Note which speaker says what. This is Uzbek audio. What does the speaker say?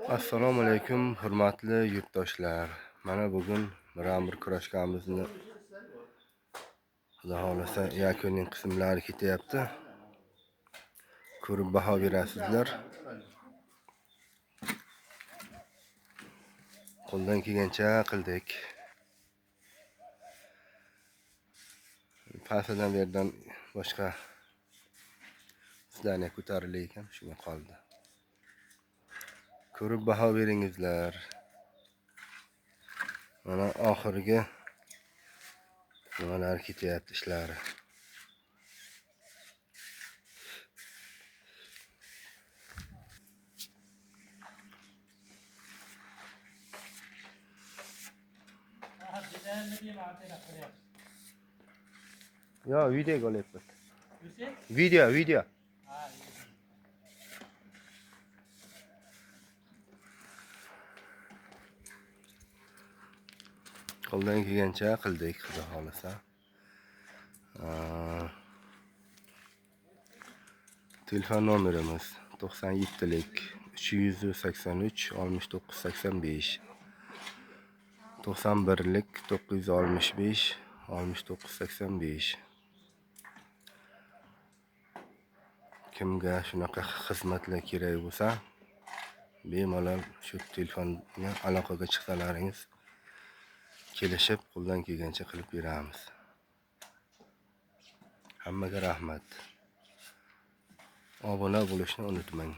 Speaker 1: Assalomu alaykum, hurmatli yurtdoshlar. Mana bugun bir kurashkamizni Xudo xolasa yakuniy qismlari ketyapti. Ko'rib baho berasizlar. Qo'ldan kelgancha qildik. Pasadan berdan boshqa sizlarga ko'tarilar ekan, shunga qoldi. Ko'rib baho beringizlar. Mana oxirgi nimalar ketyapti ishlari. Yo, video qolyapti. Video. Qo'ldan kelgancha qildik, xudo xolasa. Telefon nomerimiz 97lik 383 69 85, 91lik 965 69 85. Kimga shunaqa xizmatlar kerak bo'lsa, bemalol shu telefonga aloqaga chiqsalaringiz, kelishib qo'ldan kelgancha qilib beramiz. Hammaga rahmat. Obuna bo'lishni unutmang.